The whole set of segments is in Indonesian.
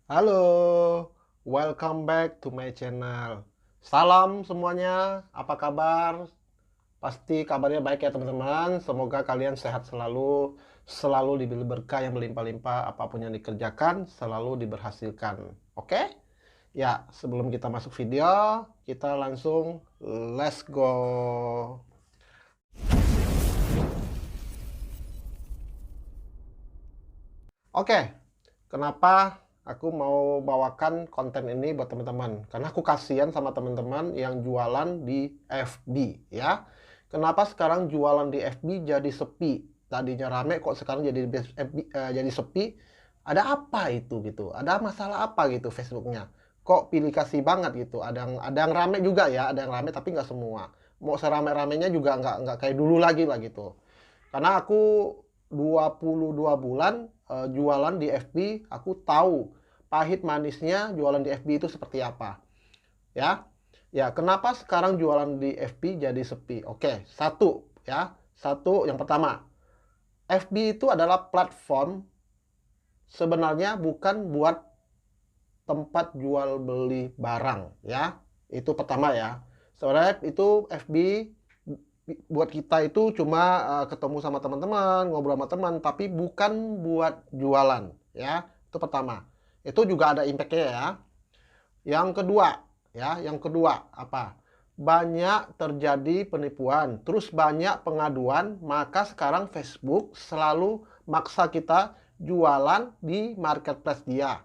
Halo, welcome back to my channel. Salam semuanya, apa kabar? Pasti kabarnya baik ya teman-teman. Semoga kalian sehat selalu, selalu diberi berkah yang melimpah-limpah, apapun yang dikerjakan selalu diberhasilkan. Oke? Ya, sebelum kita masuk video, kita langsung let's go. Oke, kenapa aku mau bawakan konten ini buat teman-teman? Karena aku kasihan sama teman-teman yang jualan di FB ya. Kenapa sekarang jualan di FB jadi sepi? Tadinya rame kok sekarang jadi sepi. Ada apa itu gitu? Ada masalah apa gitu Facebooknya? Kok pilih kasih banget gitu? Ada yang rame juga ya, ada yang rame tapi nggak semua. Mau serame-ramenya juga nggak kayak dulu lagi lah gitu. Karena aku 22 bulan jualan di FB, aku tahu pahit manisnya jualan di FB itu seperti apa. Ya. Ya, kenapa sekarang jualan di FB jadi sepi? Oke, satu ya. Satu yang pertama, FB itu adalah platform sebenarnya bukan buat tempat jual beli barang ya. Itu pertama ya. Sebenarnya itu FB buat kita itu cuma ketemu sama teman-teman, ngobrol sama teman, tapi bukan buat jualan, ya. Itu pertama. Itu juga ada impact-nya ya. Yang kedua apa? Banyak terjadi penipuan, terus banyak pengaduan, maka sekarang Facebook selalu maksa kita jualan di marketplace dia.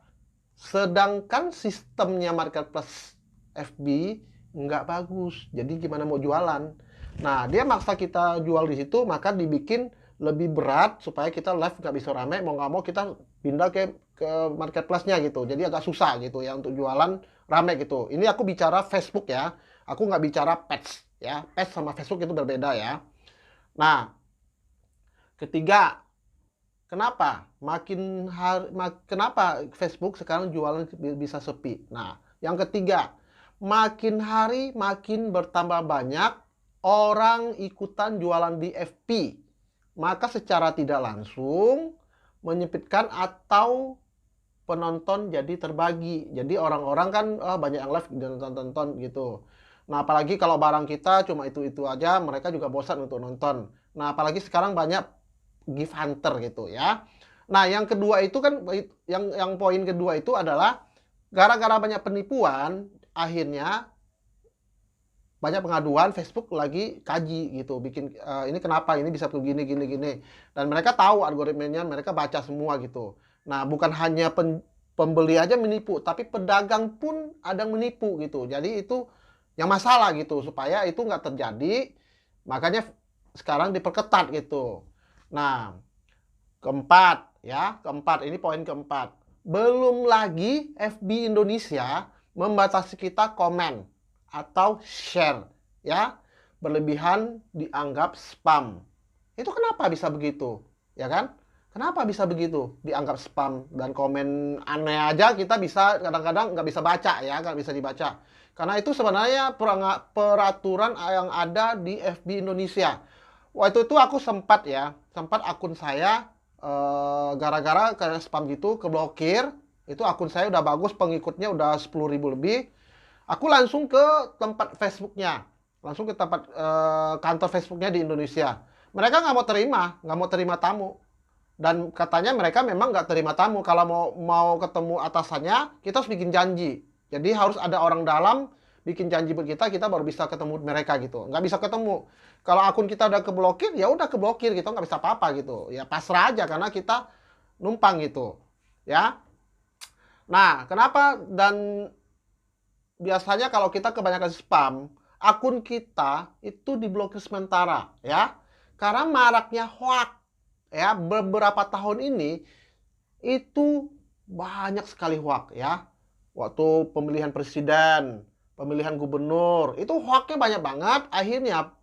Sedangkan sistemnya marketplace FB nggak bagus. Jadi gimana mau jualan? Nah, dia maksa kita jual di situ, maka dibikin lebih berat supaya kita live nggak bisa rame. Mau nggak mau kita pindah ke marketplace-nya gitu. Jadi agak susah gitu ya untuk jualan rame gitu. Ini aku bicara Facebook ya. Aku nggak bicara pets ya. Pets sama Facebook itu berbeda ya. Nah, ketiga, kenapa Facebook sekarang jualan bisa sepi? Nah, yang ketiga, makin hari makin bertambah banyak orang ikutan jualan di FB. Maka secara tidak langsung menyempitkan atau penonton jadi terbagi. Jadi orang-orang kan banyak yang live dan tonton gitu. Nah, apalagi kalau barang kita cuma itu-itu aja, mereka juga bosan untuk nonton. Nah, apalagi sekarang banyak gift hunter gitu ya. Nah, yang kedua itu kan yang poin kedua itu adalah gara-gara banyak penipuan, akhirnya banyak pengaduan. Facebook lagi kaji gitu, bikin ini kenapa ini bisa begini gini gini. Dan mereka tahu algoritmenya, mereka baca semua gitu. Nah, bukan hanya pembeli aja menipu, tapi pedagang pun ada yang menipu gitu. Jadi itu yang masalah gitu, supaya itu nggak terjadi. Makanya sekarang diperketat gitu. Nah, keempat, ini poin keempat. Belum lagi FB Indonesia membatasi kita komen atau share, ya. Berlebihan dianggap spam. Itu kenapa bisa begitu? Ya kan? Kenapa bisa begitu? Dianggap spam dan komen aneh aja kita bisa kadang-kadang nggak bisa baca ya, nggak bisa dibaca. Karena itu sebenarnya peraturan yang ada di FB Indonesia. Waktu itu aku sempat akun saya gara-gara kayak spam gitu keblokir. Itu akun saya udah bagus, pengikutnya udah 10.000 lebih. Aku langsung ke tempat Facebooknya, langsung ke tempat kantor Facebooknya di Indonesia. Mereka nggak mau terima tamu. Dan katanya mereka memang nggak terima tamu. Kalau mau ketemu atasannya, kita harus bikin janji. Jadi harus ada orang dalam bikin janji buat kita baru bisa ketemu mereka gitu. Nggak bisa ketemu. Kalau akun kita udah keblokir, ya udah keblokir gitu, nggak bisa apa-apa gitu. Ya pasrah aja karena kita numpang gitu. Ya. Nah, kenapa dan biasanya kalau kita kebanyakan spam, akun kita itu diblokir sementara ya. Karena maraknya hoax ya, beberapa tahun ini itu banyak sekali hoax ya. Waktu pemilihan presiden, pemilihan gubernur, itu hoaxnya banyak banget. Akhirnya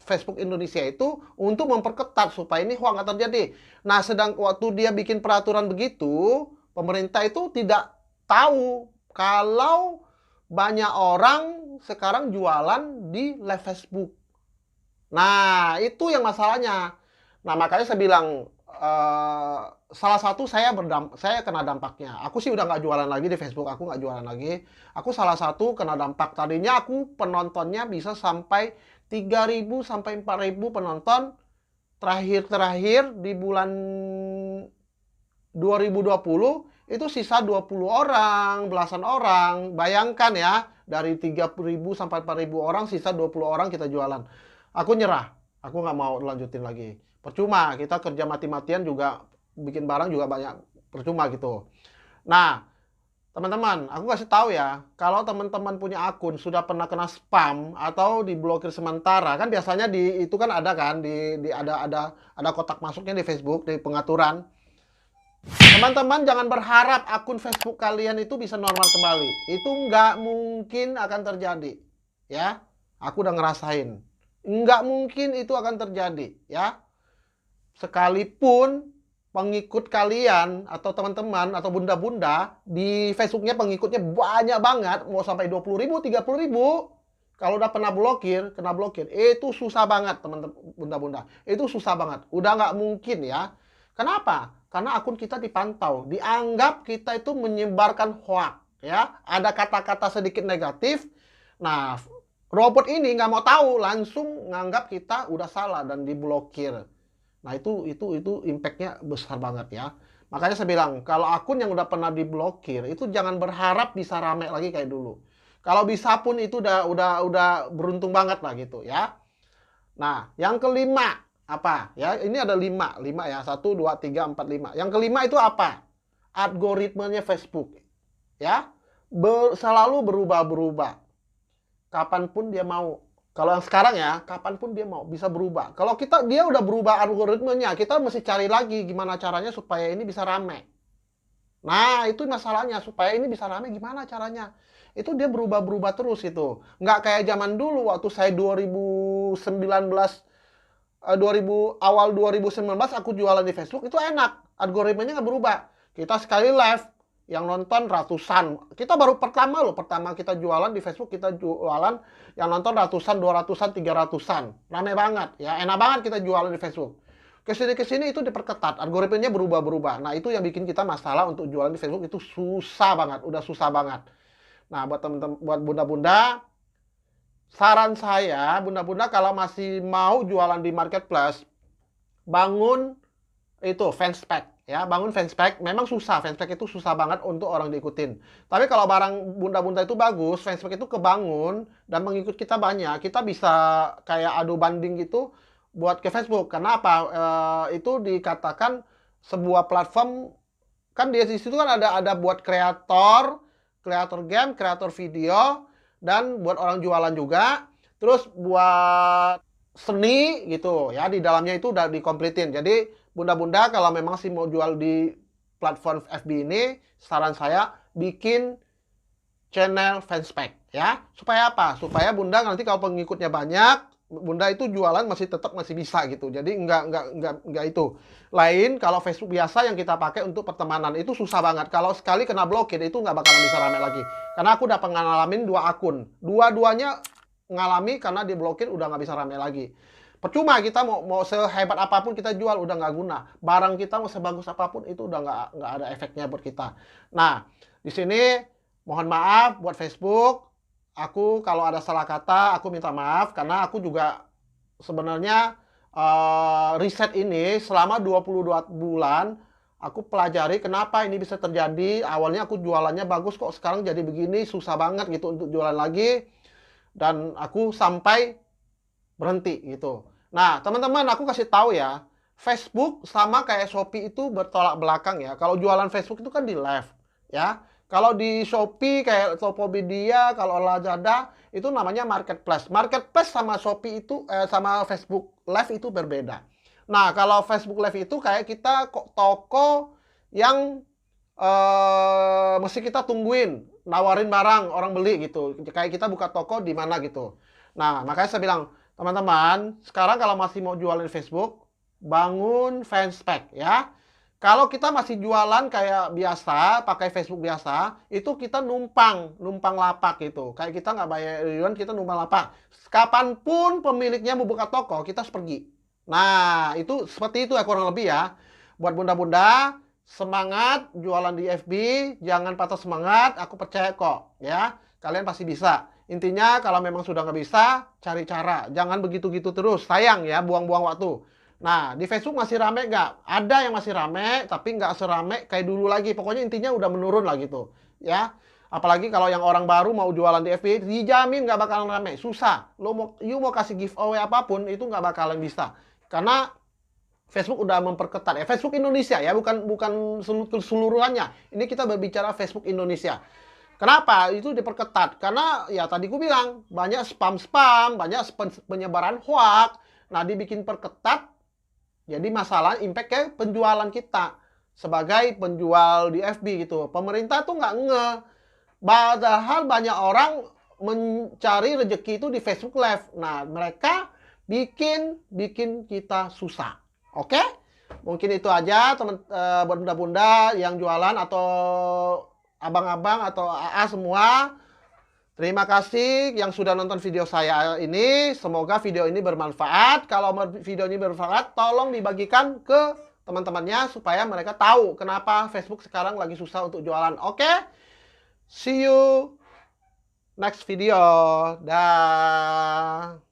Facebook Indonesia itu untuk memperketat supaya ini hoax nggak terjadi. Nah, sedang waktu dia bikin peraturan begitu, pemerintah itu tidak tahu kalau banyak orang sekarang jualan di live Facebook. Nah, itu yang masalahnya. Nah, makanya saya bilang salah satu saya kena dampaknya. Aku sih udah nggak jualan lagi di Facebook, aku nggak jualan lagi. Aku salah satu kena dampak. Tadinya aku penontonnya bisa sampai 3.000 sampai 4.000 penonton. Terakhir di bulan 2020 itu sisa 20 orang, belasan orang. Bayangkan ya, dari 3.000 sampai 4.000 orang, sisa 20 orang kita jualan. Aku nyerah, aku nggak mau lanjutin lagi. Percuma, kita kerja mati-matian juga, bikin barang juga banyak, percuma gitu. Nah, teman-teman, aku kasih tahu ya, kalau teman-teman punya akun sudah pernah kena spam atau diblokir sementara, kan biasanya itu kan ada kan, ada kotak masuknya di Facebook, di pengaturan. Teman-teman jangan berharap akun Facebook kalian itu bisa normal kembali. Itu nggak mungkin akan terjadi. Ya, aku udah ngerasain. Nggak mungkin itu akan terjadi. Ya, sekalipun pengikut kalian atau teman-teman atau bunda-bunda di Facebooknya pengikutnya banyak banget, mau sampai 20.000, 30.000. Kalau udah kena blokir, itu susah banget teman-teman bunda-bunda. Itu susah banget. Udah nggak mungkin ya. Kenapa? Karena akun kita dipantau, dianggap kita itu menyebarkan hoax, ya. Ada kata-kata sedikit negatif. Nah, robot ini nggak mau tahu, langsung nganggap kita udah salah dan diblokir. Nah, itu impact-nya besar banget ya. Makanya saya bilang, kalau akun yang udah pernah diblokir, itu jangan berharap bisa rame lagi kayak dulu. Kalau bisa pun itu udah beruntung banget lah gitu ya. Nah, yang kelima apa ya, ini ada 5 ya, 1, 2, 3, 4, 5. Yang kelima itu apa? Algoritmenya Facebook ya, selalu berubah-berubah kapanpun dia mau. Kalau yang sekarang ya, kapanpun dia mau bisa berubah. Kalau dia udah berubah algoritmenya, kita mesti cari lagi gimana caranya supaya ini bisa rame. Nah, itu masalahnya, supaya ini bisa rame gimana caranya. Itu dia berubah-berubah terus itu. Nggak kayak zaman dulu waktu saya 2019, 2019 aku jualan di Facebook itu enak, algoritmanya nggak berubah. Kita sekali live yang nonton ratusan. Kita baru pertama kita jualan di Facebook, kita jualan yang nonton ratusan, 200-an, 300-an. Rame banget ya, enak banget kita jualan di Facebook. Kesini itu diperketat, algoritmanya berubah-berubah. Nah, itu yang bikin kita masalah untuk jualan di Facebook itu susah banget, udah susah banget. Nah, buat teman-teman, buat bunda-bunda, saran saya, bunda-bunda kalau masih mau jualan di marketplace, bangun itu fanspage ya, bangun fanspage. Memang susah, fanspage itu susah banget untuk orang diikutin. Tapi kalau barang bunda-bunda itu bagus, fanspage itu kebangun dan mengikut kita banyak, kita bisa kayak adu banding gitu buat ke Facebook. Karena apa? Itu dikatakan sebuah platform, kan di situ kan ada buat kreator game, kreator video, dan buat orang jualan juga, terus buat seni gitu ya, di dalamnya itu udah dikompletin. Jadi bunda-bunda kalau memang sih mau jual di platform FB ini, saran saya bikin channel fanspage ya. Supaya apa? Supaya bunda nanti kalau pengikutnya banyak, bunda itu jualan tetap masih bisa gitu. Jadi enggak itu. Lain kalau Facebook biasa yang kita pakai untuk pertemanan itu susah banget. Kalau sekali kena blokir itu nggak bakalan bisa rame lagi. Karena aku udah pengalamin 2 akun. Dua-duanya ngalami karena diblokir udah nggak bisa rame lagi. Percuma kita mau sehebat apapun kita jual udah nggak guna. Barang kita mau sebagus apapun itu udah nggak ada efeknya buat kita. Nah, di sini mohon maaf buat Facebook. Aku kalau ada salah kata, aku minta maaf karena aku juga sebenarnya riset ini selama 22 bulan aku pelajari kenapa ini bisa terjadi. Awalnya aku jualannya bagus kok sekarang jadi begini, susah banget gitu untuk jualan lagi. Dan aku sampai berhenti gitu. Nah, teman-teman, aku kasih tahu ya, Facebook sama kayak Shopee itu bertolak belakang ya. Kalau jualan Facebook itu kan di live ya. Kalau di Shopee kayak Tokopedia, kalau Lazada itu namanya marketplace. Marketplace sama Shopee itu sama Facebook Live itu berbeda. Nah, kalau Facebook Live itu kayak kita toko yang mesti kita tungguin, nawarin barang orang beli gitu. Kayak kita buka toko di mana gitu. Nah, makanya saya bilang, teman-teman, sekarang kalau masih mau jualan di Facebook, bangun fanspage ya. Kalau kita masih jualan kayak biasa, pakai Facebook biasa, itu kita numpang lapak gitu. Kayak kita nggak bayar iuran, kita numpang lapak. Kapanpun pemiliknya mau buka toko, kita harus pergi. Nah, itu seperti itu ya kurang lebih ya. Buat bunda-bunda, semangat jualan di FB, jangan patah semangat, aku percaya kok, ya. Kalian pasti bisa. Intinya kalau memang sudah nggak bisa, cari cara. Jangan begitu-gitu terus, sayang ya, buang-buang waktu. Nah, di Facebook masih rame nggak? Ada yang masih rame, tapi nggak serame kayak dulu lagi. Pokoknya intinya udah menurun lah gitu, ya. Apalagi kalau yang orang baru mau jualan di FB, dijamin nggak bakalan rame. Susah. You mau kasih giveaway apapun, itu nggak bakalan bisa. Karena Facebook udah memperketat ya. Facebook Indonesia ya, bukan keseluruhannya. Ini kita berbicara Facebook Indonesia. Kenapa itu diperketat? Karena ya tadi ku bilang banyak spam-spam, banyak penyebaran hoax. Nah, dibikin perketat. Jadi masalah impact ke penjualan kita sebagai penjual di FB gitu. Pemerintah tuh nggak nge. Padahal banyak orang mencari rezeki itu di Facebook Live. Nah, mereka bikin kita susah. Oke? Mungkin itu aja teman bunda-bunda yang jualan atau abang-abang atau AA semua. Terima kasih yang sudah nonton video saya ini. Semoga video ini bermanfaat. Kalau video ini bermanfaat, tolong dibagikan ke teman-temannya supaya mereka tahu kenapa Facebook sekarang lagi susah untuk jualan. Oke? See you next video. Dah.